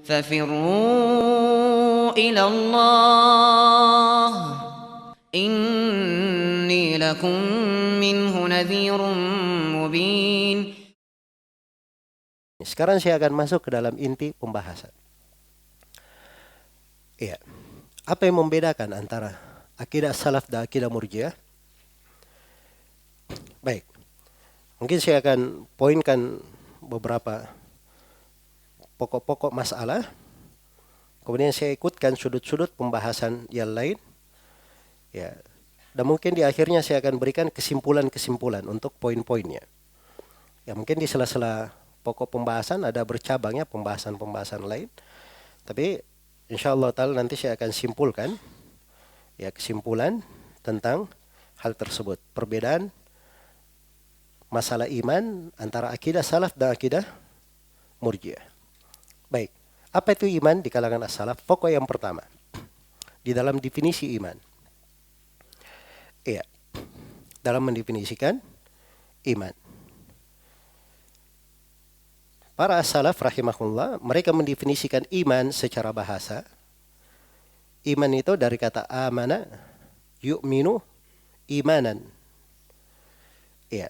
ففروا إلى الله إني لكم منه نذير مبين. Sekarang saya akan masuk ke dalam inti pembahasan. Iya. Apa yang membedakan antara akidah salaf dan akidah murjiah? Baik. Mungkin saya akan poinkan beberapa pokok-pokok masalah. Kemudian saya ikutkan sudut-sudut pembahasan yang lain. Ya. Dan mungkin di akhirnya saya akan berikan kesimpulan-kesimpulan untuk poin-poinnya. Ya, mungkin di sela-sela pokok pembahasan ada bercabangnya pembahasan-pembahasan lain. Tapi insyaallah ta'ala nanti saya akan simpulkan ya kesimpulan tentang hal tersebut. Perbedaan masalah iman antara akidah salaf dan akidah murjiah. Baik, apa itu iman di kalangan as-salaf? Pokok yang pertama di dalam definisi iman. Iya, dalam mendefinisikan iman. Para as-salaf rahimahullah, mereka mendefinisikan iman secara bahasa. Iman itu dari kata amana, yu'minu, imanan. Ya.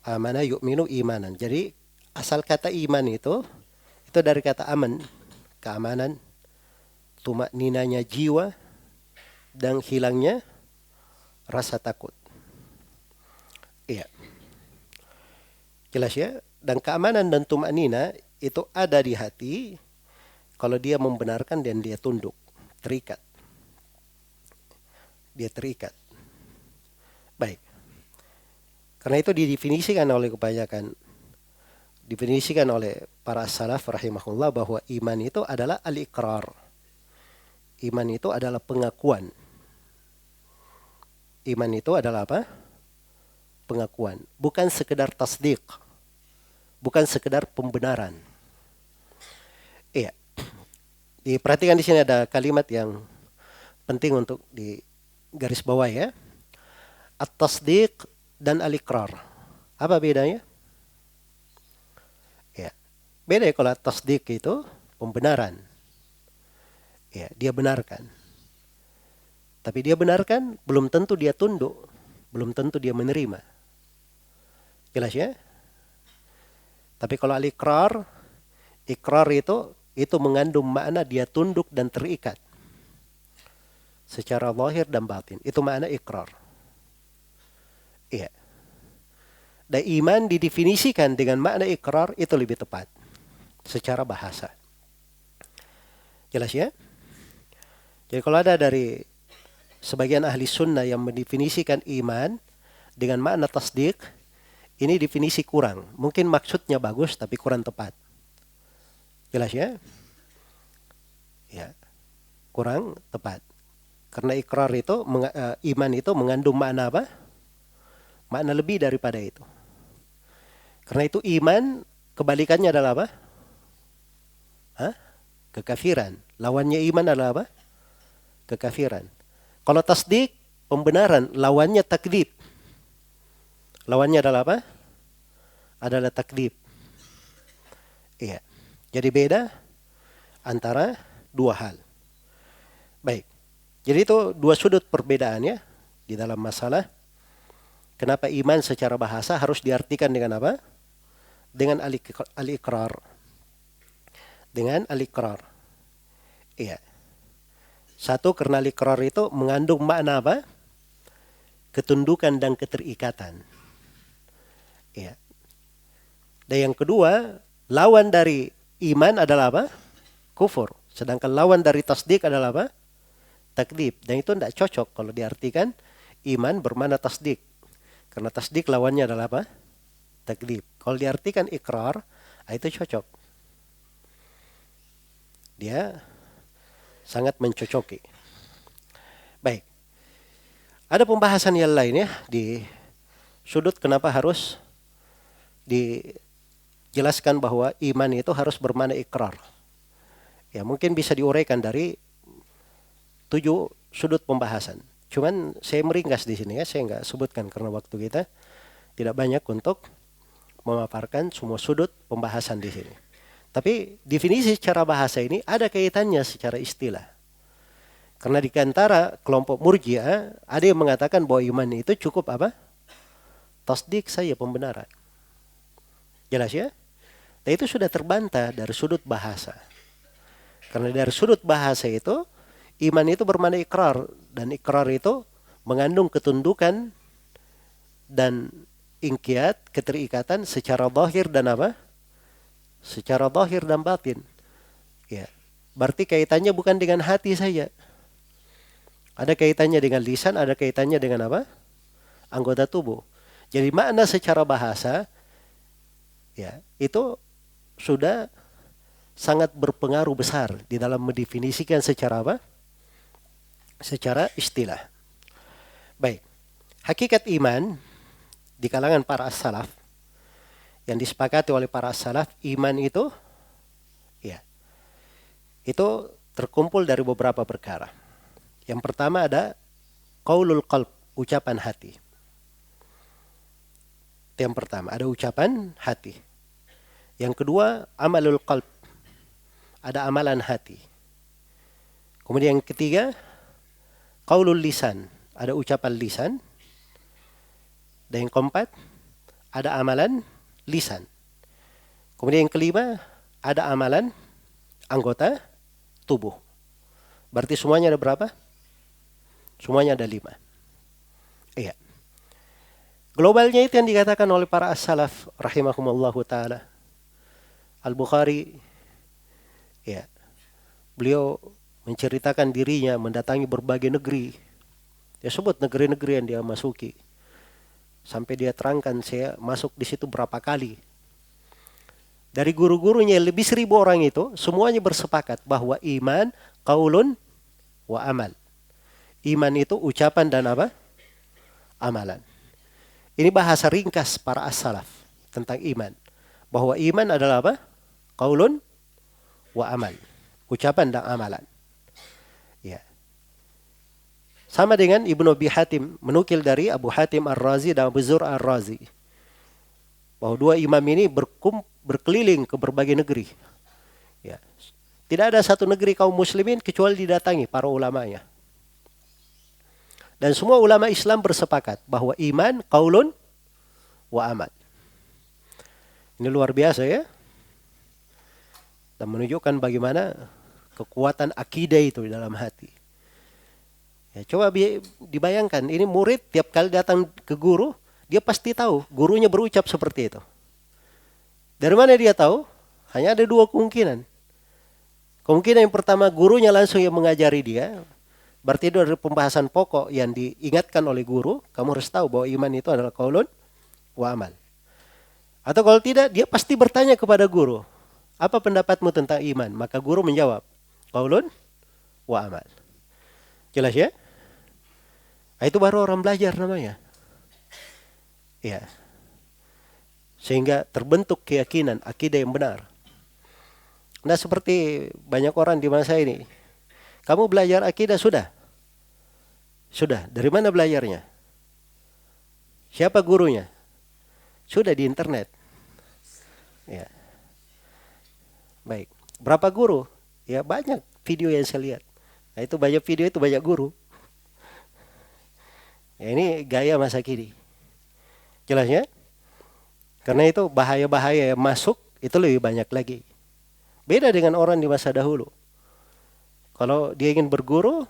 Amana, yu'minu, imanan. Jadi asal kata iman itu dari kata aman, keamanan, tumakninanya jiwa, dan hilangnya rasa takut. Iya. Jelas ya? Dan keamanan dan tumaknina itu ada di hati kalau dia membenarkan dan dia tunduk, terikat. Dia terikat. Baik. Karena itu didefinisikan oleh kebanyakan, didefinisikan oleh para salaf rahimahullah bahwa iman itu adalah al-iqrar. Iman itu adalah pengakuan. Iman itu adalah apa? Pengakuan. Bukan sekedar tasdik. Bukan sekedar pembenaran. Iya. Diperhatikan di sini ada kalimat yang penting untuk digaris bawah ya. At-tasdiq dan al-iqrar. Apa bedanya? Ya. Beda ya kalau at-tasdiq itu pembenaran. Ya, dia benarkan. Tapi dia benarkan belum tentu dia tunduk, belum tentu dia menerima. Jelas ya? Tapi kalau al-iqrar, ikrar itu mengandung makna dia tunduk dan terikat secara zahir dan batin. Itu makna ikrar. Iya. Dan iman didefinisikan dengan makna ikrar itu lebih tepat secara bahasa. Jelas ya? Jadi kalau ada dari sebagian ahli sunnah yang mendefinisikan iman dengan makna tasdik, ini definisi kurang. Mungkin maksudnya bagus tapi kurang tepat. Jelas ya? Ya. Kurang tepat. Karena ikrar itu, iman itu mengandung makna apa? Makna lebih daripada itu. Karena itu iman kebalikannya adalah apa? Hah? Kekafiran. Lawannya iman adalah apa? Kekafiran. Kalau tasdik, pembenaran. Lawannya takdzib. Lawannya adalah apa? Adalah takdzib. Iya. Jadi beda antara dua hal. Baik. Jadi itu dua sudut perbedaannya di dalam masalah kenapa iman secara bahasa harus diartikan dengan apa? Dengan al-iqrar. Dengan al-iqrar. Iya. Satu, karena al-iqrar itu mengandung makna apa? Ketundukan dan keterikatan. Iya. Dan yang kedua, lawan dari iman adalah apa? Kufur. Sedangkan lawan dari tasdik adalah apa? Takdzib. Dan itu tidak cocok kalau diartikan iman bermakna tasdik. Karena tasdik lawannya adalah apa? Takdzib. Kalau diartikan ikrar, itu cocok. Dia sangat mencocoki. Baik. Ada pembahasan yang lain ya di sudut kenapa harus dijelaskan bahwa iman itu harus bermakna ikrar. Ya, mungkin bisa diuraikan dari 7 sudut pembahasan. Cuman saya meringkas di sini ya, saya nggak sebutkan karena waktu kita tidak banyak untuk memaparkan semua sudut pembahasan di sini. Tapi definisi secara bahasa ini ada kaitannya secara istilah. Karena di antara kelompok Murji'ah ada yang mengatakan bahwa iman itu cukup apa? Tasdik saja, pembenaran. Jelas ya? Dan itu sudah terbantah dari sudut bahasa. Karena dari sudut bahasa itu, iman itu bermakna ikrar. Dan ikrar itu mengandung ketundukan dan ingkiat, keterikatan secara zahir dan apa? Secara zahir dan batin. Ya. Berarti kaitannya bukan dengan hati saja. Ada kaitannya dengan lisan, ada kaitannya dengan apa? Anggota tubuh. Jadi makna secara bahasa, ya, itu sudah sangat berpengaruh besar di dalam mendefinisikan secara apa? Secara istilah. Baik. Hakikat iman di kalangan para as-salaf yang disepakati oleh para as-salaf, iman itu ya, itu terkumpul dari beberapa perkara. Yang pertama ada qaulul qalb, ucapan hati. Itu yang pertama, ada ucapan hati. Yang kedua, amalul qalb, ada amalan hati. Kemudian yang ketiga, qaulul lisan, ada ucapan lisan. Dan yang keempat, ada amalan lisan. Kemudian yang kelima, ada amalan anggota tubuh. Berarti semuanya ada berapa? Semuanya ada 5. Iya. Globalnya itu yang dikatakan oleh para as-salaf rahimahumullahu ta'ala. Al-Bukhari, ya, beliau menceritakan dirinya mendatangi berbagai negeri. Dia sebut negeri-negeri yang dia masuki. Sampai dia terangkan saya masuk di situ berapa kali. Dari guru-gurunya lebih 1000 orang itu, semuanya bersepakat bahwa iman, qaulun, wa amal. Iman itu ucapan dan apa? Amalan. Ini bahasa ringkas para as-salaf tentang iman. Bahwa iman adalah apa? Qaulun wa amal. Ucapan dan amalan. Ya. Sama dengan Ibnu Abi Hatim menukil dari Abu Hatim Ar-Razi dan Abu Zur Ar-Razi. Bahwa dua imam ini berkeliling ke berbagai negeri. Ya. Tidak ada satu negeri kaum muslimin kecuali didatangi para ulamanya. Dan semua ulama Islam bersepakat bahwa iman, qaulun, wa amal. Ini luar biasa ya. Dan menunjukkan bagaimana kekuatan akidah itu di dalam hati. Ya, coba dibayangkan, ini murid tiap kali datang ke guru, dia pasti tahu gurunya berucap seperti itu. Dari mana dia tahu? Hanya ada 2 kemungkinan. Kemungkinan yang pertama, gurunya langsung yang mengajari dia. Berarti itu adalah pembahasan pokok yang diingatkan oleh guru. Kamu harus tahu bahwa iman itu adalah qaulun wa amal. Atau kalau tidak, dia pasti bertanya kepada guru. Apa pendapatmu tentang iman? Maka guru menjawab, qaulun wa amal. Jelas ya? Nah, itu baru orang belajar namanya. Ya. Sehingga terbentuk keyakinan, akidah yang benar. Nah, seperti banyak orang di masa ini. Kamu belajar akidah sudah? Sudah. Dari mana belajarnya? Siapa gurunya? Sudah di internet. Ya. Baik. Berapa guru? Ya banyak video yang saya lihat. Nah, itu banyak video itu banyak guru. Ya, ini gaya masa kini. Jelasnya? Karena itu bahaya-bahaya yang masuk itu lebih banyak lagi. Beda dengan orang di masa dahulu. Kalau dia ingin berguru,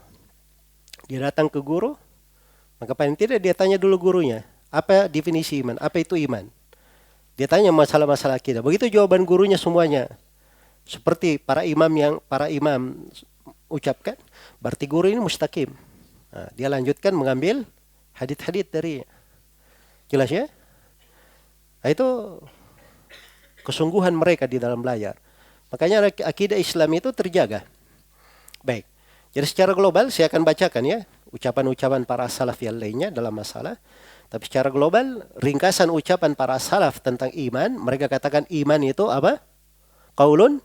dia datang ke guru, maka paling tidak dia tanya dulu gurunya, apa definisi iman, apa itu iman. Dia tanya masalah-masalah akidah. Begitu jawaban gurunya semuanya seperti para imam ucapkan, berarti guru ini mustaqim. Nah, dia lanjutkan mengambil hadits-hadits darinya. Jelas ya? Nah, itu kesungguhan mereka di dalam belajar. Makanya akidah Islam itu terjaga. Baik. Jadi secara global saya akan bacakan ya ucapan-ucapan para salaf yang lainnya dalam masalah. Tapi secara global ringkasan ucapan para salaf tentang iman, mereka katakan iman itu apa? Qaulun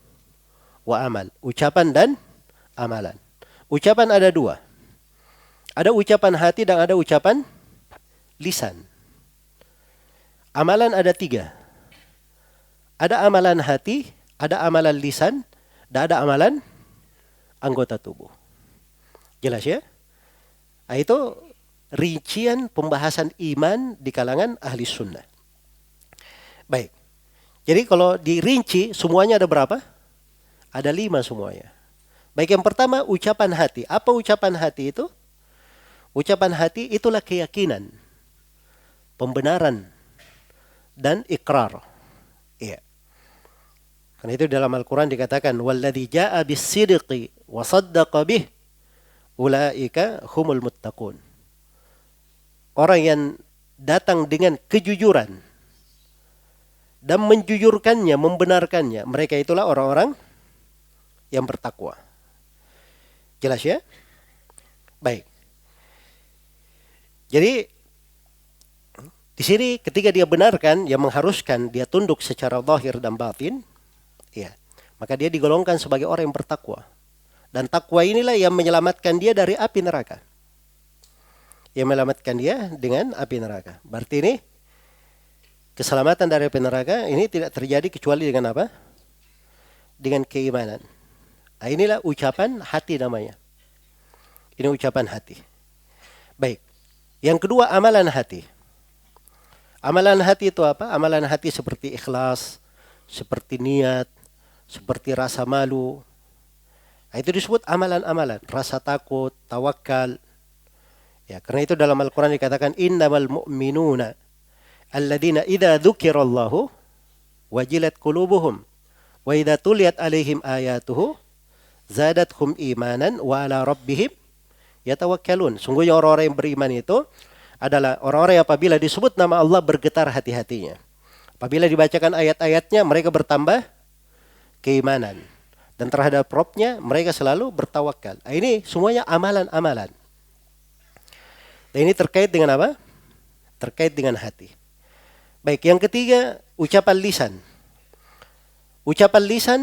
wa amal. Ucapan dan amalan. Ucapan ada 2. Ada ucapan hati dan ada ucapan lisan. Amalan ada 3. Ada amalan hati, Ada amalan lisan dan ada amalan anggota tubuh. Jelas ya? Nah, itu rincian pembahasan iman di kalangan ahli sunnah. Baik. Jadi kalau dirinci semuanya ada berapa? Ada 5 semuanya. Baik, yang pertama ucapan hati. Apa ucapan hati itu? Ucapan hati itulah keyakinan, pembenaran, dan ikrar. Iya. Karena itu dalam Al-Quran dikatakan, وَالَّذِي جَاءَ بِالصِّدْقِ وَصَدَّقَ بِهِ ulaika humul muttaqun. Orang yang datang dengan kejujuran dan menjujurkannya, membenarkannya, mereka itulah orang-orang yang bertakwa. Jelas ya? Baik. Jadi di sini ketika dia benarkan, yang mengharuskan dia tunduk secara zahir dan batin, ya, maka dia digolongkan sebagai orang yang bertakwa. Dan takwa inilah yang menyelamatkan dia dari api neraka. Yang menyelamatkan dia dengan api neraka. Berarti ini keselamatan dari api neraka ini tidak terjadi kecuali dengan apa? Dengan keimanan. Nah, inilah ucapan hati namanya. Ini ucapan hati. Baik. Yang kedua, amalan hati. Amalan hati itu apa? Amalan hati seperti ikhlas, seperti niat, seperti rasa malu. Nah, itu disebut amalan-amalan, rasa takut, tawakal. Ya, karena itu dalam Al-Quran dikatakan innamal mu'minuna alladzina idza dzukirallahu wajilat qulubuhum wa idza tuliyat alaihim ayatuhu zadathum imanan wa ala rabbihim yatawakkalun. Sungguhnya orang-orang yang beriman itu adalah orang-orang yang apabila disebut nama Allah bergetar hati-hatinya. Apabila dibacakan ayat-ayatnya mereka bertambah keimanan. Dan terhadap Rabb-nya mereka selalu bertawakal. Nah, ini semuanya amalan-amalan. Dan ini terkait dengan apa? Terkait dengan hati. Baik, yang ketiga ucapan lisan. Ucapan lisan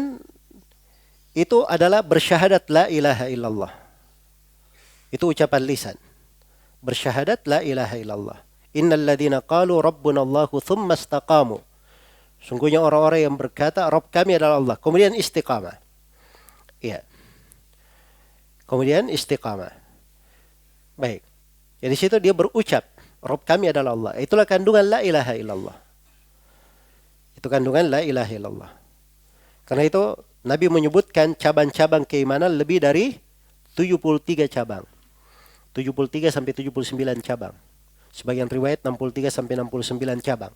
itu adalah bersyahadat la ilaha illallah. Itu ucapan lisan. Bersyahadat la ilaha illallah. Innal ladzina qalu rabbunallahu tsumma istaqamu. Sungguhnya orang-orang yang berkata Rabb kami adalah Allah, kemudian istiqamah. Iya. Kemudian istiqamah. Baik. Jadi situ dia berucap, Rabb kami adalah Allah. Itulah kandungan la ilaha illallah. Itu kandungan la ilaha illallah. Karena itu Nabi menyebutkan cabang-cabang keimanan lebih dari 73 cabang. 73 sampai 79 cabang. Sebagian riwayat 63 sampai 69 cabang.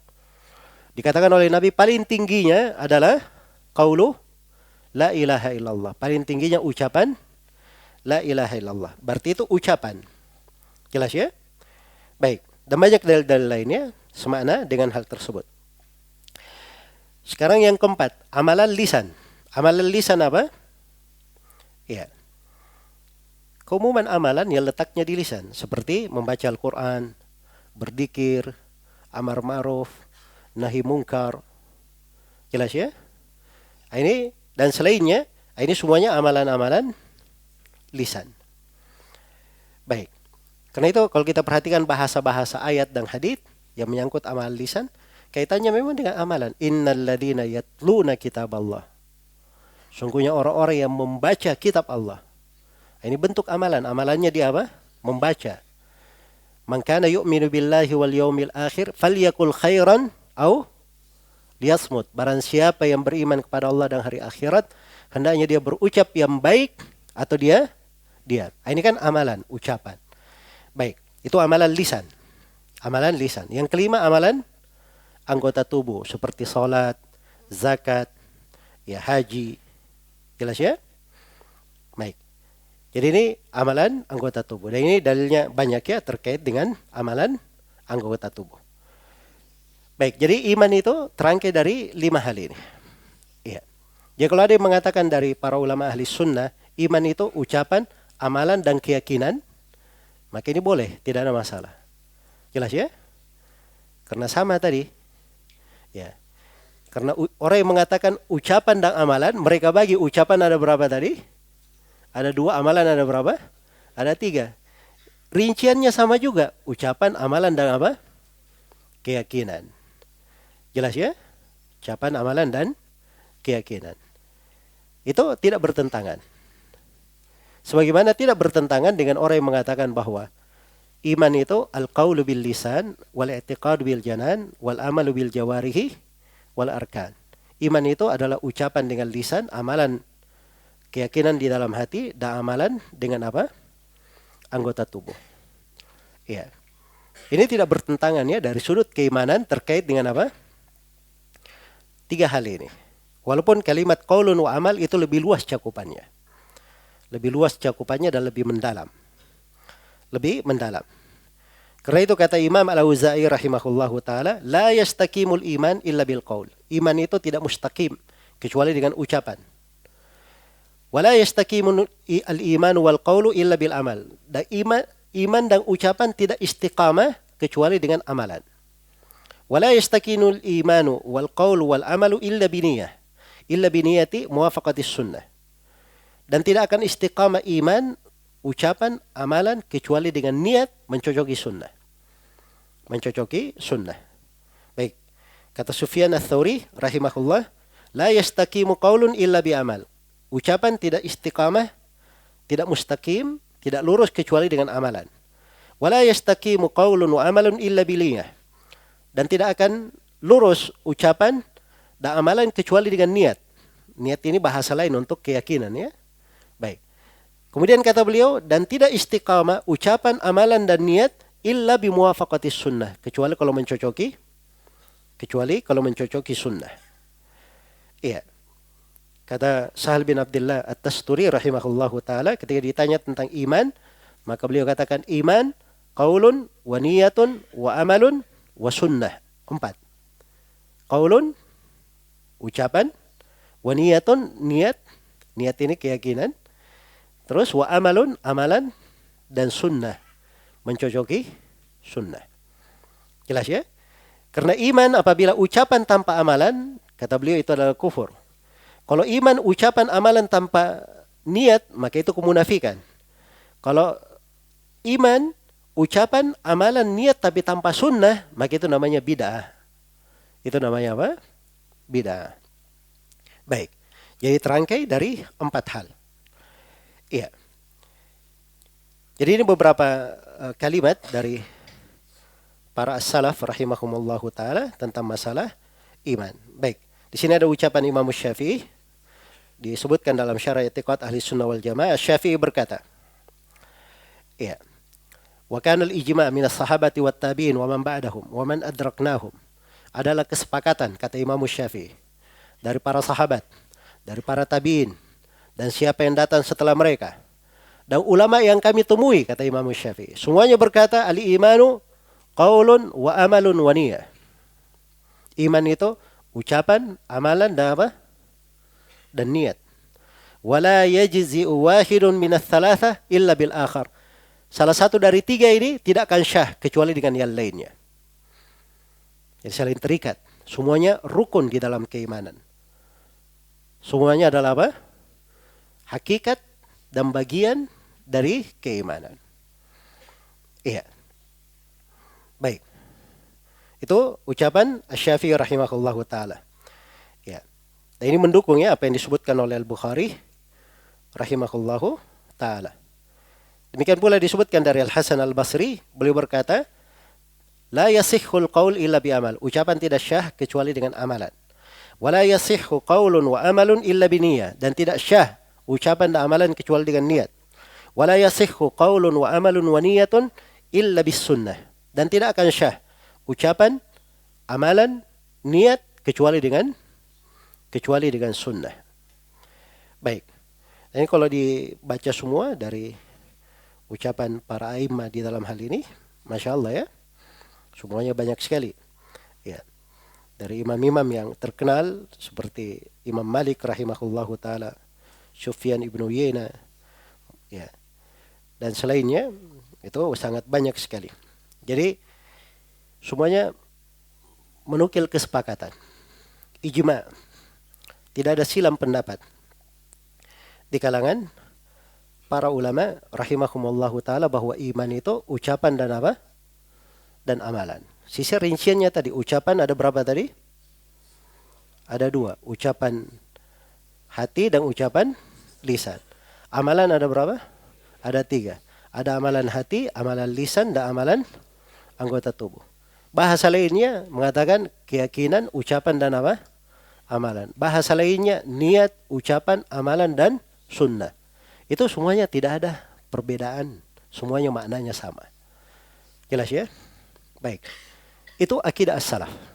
Dikatakan oleh Nabi paling tingginya adalah qaulu la ilaha illallah. Paling tingginya ucapan la ilaha illallah. Berarti itu ucapan. Jelas ya? Baik. Dan banyak dalil-dalil lainnya semakna dengan hal tersebut. Sekarang yang keempat, amalan lisan. Amalan lisan apa? Ya. Keumuman amalan yang letaknya di lisan. Seperti membaca Al-Quran, berzikir, amar ma'ruf, nahi mungkar. Jelas ya? Ini dan selainnya, ini semuanya amalan-amalan lisan. Baik. Karena itu kalau kita perhatikan bahasa-bahasa ayat dan hadis yang menyangkut amalan lisan, kaitannya memang dengan amalan. Innal ladzina yatluna kitaballah. Sungguhnya orang-orang yang membaca kitab Allah. Ini bentuk amalan. Amalannya dia apa? Membaca. Man kana yu'minu billahi wal yawmil akhir falyakul khairan au liyasmut. Barang siapa yang beriman kepada Allah dan hari akhirat, hendaknya dia berucap yang baik atau dia diam. Ini kan amalan, ucapan. Baik, itu amalan lisan. Amalan lisan. Yang kelima amalan anggota tubuh seperti salat, zakat, ya haji. Jelas ya? Baik. Jadi ini amalan anggota tubuh. Dan ini dalilnya banyak ya terkait dengan amalan anggota tubuh. Baik, jadi iman itu terangkai dari 5 hal ini. Iya. Jadi kalau ada yang mengatakan dari para ulama ahli sunnah, iman itu ucapan, amalan, dan keyakinan, maka ini boleh, tidak ada masalah. Jelas ya? Karena sama tadi. Ya. Karena orang yang mengatakan ucapan dan amalan, mereka bagi ucapan ada berapa tadi? Ada 2, amalan ada berapa? Ada 3. Rinciannya sama juga, ucapan, amalan, dan apa? Keyakinan. Jelas ya? Ucapan, amalan, dan keyakinan. Itu tidak bertentangan. Sebagaimana tidak bertentangan dengan orang yang mengatakan bahwa iman itu al-qaulu bil lisan wal i'tiqadu bil janan wal amalu bil jawarihi wal arkan. Iman itu adalah ucapan dengan lisan, amalan keyakinan di dalam hati, dan amalan dengan apa? Anggota tubuh. Ya. Ini tidak bertentangan ya dari sudut keimanan terkait dengan apa? 3 hal ini. Walaupun kalimat qaulun wa amal itu lebih luas cakupannya. Lebih luas cakupannya dan lebih mendalam. Lebih mendalam. Karena itu kata Imam Al-Auza'i rahimahullahu ta'ala, la yastakimul iman illa bil qaul. Iman itu tidak mustaqim kecuali dengan ucapan. Wala yastakimul al-iman wal qaulu illa bil amal. Dan iman dan ucapan tidak istiqamah kecuali dengan amalan. Wala yastakinul imanu wal qaulu wal amalu illa biniyah. Illa biniyati muwafaqatis sunnah. Dan tidak akan istiqamah iman, ucapan, amalan kecuali dengan niat mencocoki sunnah. Mencocoki sunnah. Baik. Kata Sufyan Ats-Tsauri rahimahullah, la yastaqimu qaulun illa bi amal. Ucapan tidak istiqamah, tidak mustaqim, tidak lurus kecuali dengan amalan. Wala yastaqimu qaulun wa amalun illa biliyah. Dan tidak akan lurus ucapan dan amalan kecuali dengan niat. Niat ini bahasa lain untuk keyakinan ya. Baik. Kemudian kata beliau, dan tidak istiqamah ucapan, amalan dan niat illa bimuwafaqatis sunnah, kecuali kalau mencocoki sunnah. Iya. Kata Sahal bin Abdullah At-Tasturi rahimahullahu taala ketika ditanya tentang iman, maka beliau katakan iman qaulun wa niyatun wa amalun wa sunnah. 4. Qaulun ucapan, wa niyatun niat ini keyakinan. Terus wa amalun amalan dan sunnah mencocoki sunnah. Jelas ya? Karena iman apabila ucapan tanpa amalan, kata beliau itu adalah kufur. Kalau iman ucapan amalan tanpa niat, maka itu kemunafikan. Kalau iman ucapan amalan niat tapi tanpa sunnah, maka itu namanya bid'ah. Itu namanya apa? Bid'ah. Baik. Jadi terangkai dari 4 hal. Iya. Jadi ini beberapa kalimat dari para as-salaf rahimahumullahu taala tentang masalah iman. Baik. Di sini ada ucapan Imam Syafi'i disebutkan dalam Syarah I'tiqad Ahli Sunnah wal Jamaah. Syafi'i berkata, iya. Wa kana al-ijma' min as-sahabati wat tabi'in wa man ba'dahum wa man adraknahum. Adalah kesepakatan kata Imam Syafi'i dari para sahabat, dari para tabi'in, dan siapa yang datang setelah mereka. Dan ulama yang kami temui, kata Imam Syafi'i, semuanya berkata, al-imanu qaulun wa amalun wa niyah. Iman itu ucapan, amalan, dan apa? Dan niat. Wala yajzi'u wahidun minas thalatha illa bil akhar. Salah satu dari 3 ini tidak akan syah kecuali dengan yang lainnya. Jadi saling terikat. Semuanya rukun di dalam keimanan. Semuanya adalah apa? Hakikat dan bagian dari keimanan. Iya. Baik. Itu ucapan Asy-Syafi'i rahimahullahu taala. Ya. Dan ini mendukung ya apa yang disebutkan oleh Al-Bukhari rahimahullahu taala. Demikian pula disebutkan dari Al-Hasan Al-Basri, beliau berkata, la yasihhul qaul illa bi amal. Ucapan tidak syah kecuali dengan amalan. Wala yasihhu qaulun wa amalun illa bi niyyah. Dan tidak syah ucapan dan amalan kecuali dengan niat. Wala yasihhu qaulun wa amalun wa niyyatun illa bis sunnah. Dan tidak akan syah ucapan, amalan, niat kecuali dengan sunnah. Baik. Ini kalau dibaca semua dari ucapan para a'immah di dalam hal ini, Masya Allah ya. Semuanya banyak sekali. Ya. Dari imam-imam yang terkenal seperti Imam Malik rahimahullahu taala, Sufyan ibn Uyainah, ya, dan selainnya itu sangat banyak sekali. Jadi semuanya menukil kesepakatan, ijma, tidak ada silam pendapat di kalangan para ulama rahimahumullahu taala bahwa iman itu ucapan dan apa? Dan amalan. Sisi rinciannya tadi, ucapan ada berapa tadi? Ada 2. Ucapan hati dan ucapan lisan. Amalan ada berapa? Ada 3. Ada amalan hati, amalan lisan, dan amalan anggota tubuh. Bahasa lainnya mengatakan keyakinan, ucapan, dan apa? Amalan. Bahasa lainnya niat, ucapan, amalan, dan sunnah. Itu semuanya tidak ada perbedaan. Semuanya maknanya sama. Jelas ya? Baik. Itu akidah as-salaf.